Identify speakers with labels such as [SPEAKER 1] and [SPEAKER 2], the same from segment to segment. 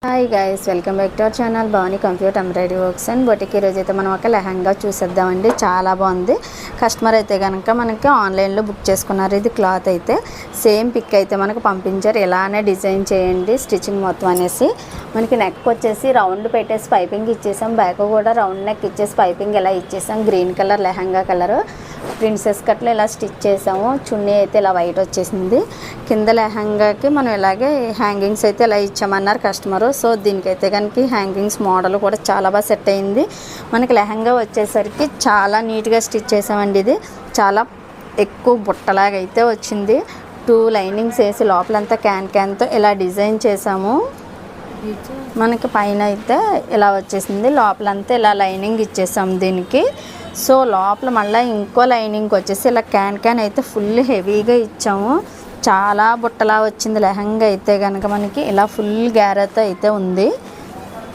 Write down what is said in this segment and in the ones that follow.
[SPEAKER 1] Hi guys, welcome back to our channel Bhavani computer embroidery works and boutique. ఈరోజు అయితే మనం ఒక లెహంగా చూసేద్దామండి. చాలా బాగుంది. కస్టమర్ అయితే కనుక మనకి ఆన్లైన్లో బుక్ చేసుకున్నారు. ఇది క్లాత్ అయితే సేమ్ పిక్ అయితే మనకు పంపించారు. ఇలానే డిజైన్ చేయండి స్టిచ్చింగ్ మొత్తం అనేసి. మనకి నెక్ వచ్చేసి రౌండ్ పెట్టేసి పైపింగ్ ఇచ్చేసాం. బ్యాక్ కూడా రౌండ్ నెక్ ఇచ్చేసి పైపింగ్ ఇలా ఇచ్చేసాం. Green colour lehenga colour princess కట్లో ఇలా స్టిచ్ చేసాము. చున్నీ అయితే ఇలా వైట్ వచ్చేసింది. కింద లెహంగాకి మనం ఇలాగే హ్యాంగింగ్స్ అయితే ఇలా ఇచ్చామన్నారు కస్టమరు. సో దీనికైతే కనుక హ్యాంగింగ్స్ మోడల్ కూడా చాలా బాగా సెట్ అయింది. మనకి లెహంగా వచ్చేసరికి చాలా నీట్గా స్టిచ్ చేసామండి. ఇది చాలా ఎక్కువ బుట్టలాగా అయితే వచ్చింది. 2 లైనింగ్స్ వేసి లోపలంతా క్యాన్తో ఇలా డిజైన్ చేసాము. మనకి పైన అయితే ఇలా వచ్చేసింది. లోపలంతా ఇలా లైనింగ్ ఇచ్చేసాము దీనికి. సో లోపల మళ్ళీ ఇంకో లైనింగ్ వచ్చేసి ఇలా క్యాన్ అయితే ఫుల్ హెవీగా ఇచ్చాము. చాలా బుట్టలా వచ్చింది లెహంగా అయితే కనుక మనకి ఇలా ఫుల్ గ్యారతో అయితే ఉంది.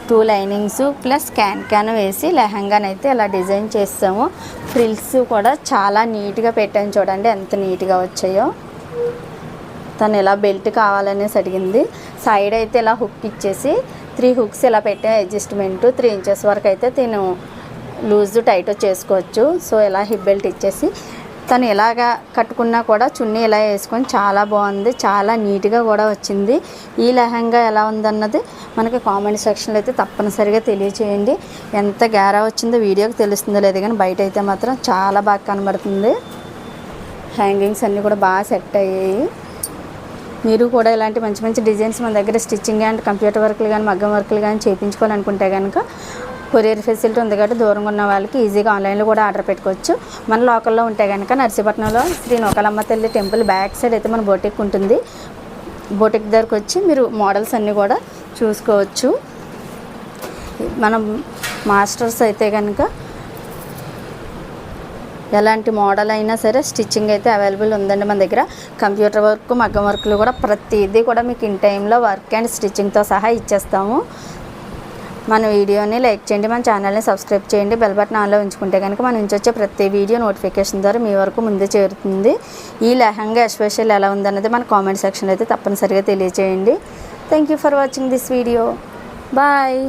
[SPEAKER 1] 2 లైనింగ్స్ ప్లస్ క్యాన్ వేసి లెహంగాని అయితే ఇలా డిజైన్ చేస్తాము. ఫ్రిల్స్ కూడా చాలా నీట్గా పెట్టాను. చూడండి ఎంత నీట్గా వచ్చాయో. తను ఇలా బెల్ట్ కావాలనేసి అడిగింది. సైడ్ అయితే ఇలా హుక్ ఇచ్చేసి 3 హుక్స్ ఇలా పెట్టే అడ్జస్ట్మెంట్ 3 ఇంచెస్ వరకు అయితే తిను లూజ్ టైట్ చేసుకోవచ్చు. సో ఇలా హిప్ బెల్ట్ ఇచ్చేసి తను ఇలాగా కట్టుకున్నా కూడా చున్నీ ఇలా వేసుకొని చాలా బాగుంది. చాలా నీట్గా కూడా వచ్చింది. ఈ లెహంగా ఎలా ఉందన్నది మనకి కామెంట్ సెక్షన్లో అయితే తప్పనిసరిగా తెలియచేయండి. ఎంత గ్యారా వచ్చిందో వీడియోకి తెలుస్తుందో లేదు, కానీ బయట అయితే మాత్రం చాలా బాగా కనబడుతుంది. హ్యాంగింగ్స్ అన్నీ కూడా బాగా సెట్ అయ్యాయి. మీరు కూడా ఇలాంటి మంచి మంచి డిజైన్స్ మన దగ్గర స్టిచ్చింగ్ అండ్ కంప్యూటర్ వర్క్లు కానీ మగ్గం వర్క్లు కానీ చేయించుకోవాలనుకుంటే కనుక కొరియర్ ఫెసిలిటీ ఉంది కాబట్టి దూరంగా ఉన్న వాళ్ళకి ఈజీగా ఆన్లైన్లో కూడా ఆర్డర్ పెట్టుకోవచ్చు. మన లోకల్లో ఉంటే కనుక నర్సీపట్నంలో శ్రీ నూకాలమ్మ తల్లి టెంపుల్ బ్యాక్ సైడ్ అయితే మన బొటిక్ ఉంటుంది. బొటిక్ దగ్గరకు వచ్చి మీరు మోడల్స్ అన్నీ కూడా చూసుకోవచ్చు. మనం మాస్టర్స్ అయితే కనుక ఎలాంటి మోడల్ అయినా సరే స్టిచ్చింగ్ అయితే అవైలబుల్ ఉందండి మన దగ్గర. కంప్యూటర్ వర్క్ మగ్గం వర్క్లు కూడా ప్రతిదీ కూడా మీకు ఇన్ టైంలో వర్క్ అండ్ స్టిచ్చింగ్తో సహా ఇచ్చేస్తాము. మన వీడియోని లైక్ చేయండి, మన ఛానల్ని సబ్స్క్రైబ్ చేయండి. బెల్ బటన్ ఆన్లో ఉంచుకుంటే కనుక మన నుంచి వచ్చే ప్రతి వీడియో నోటిఫికేషన్ ద్వారా మీ వరకు ముందే చేరుతుంది. ఈ లెహంగా ఎస్పెషల్ ఎలా ఉందన్నది మన కామెంట్ సెక్షన్లో అయితే తప్పనిసరిగా తెలియజేయండి. Thank you for watching this video. Bye.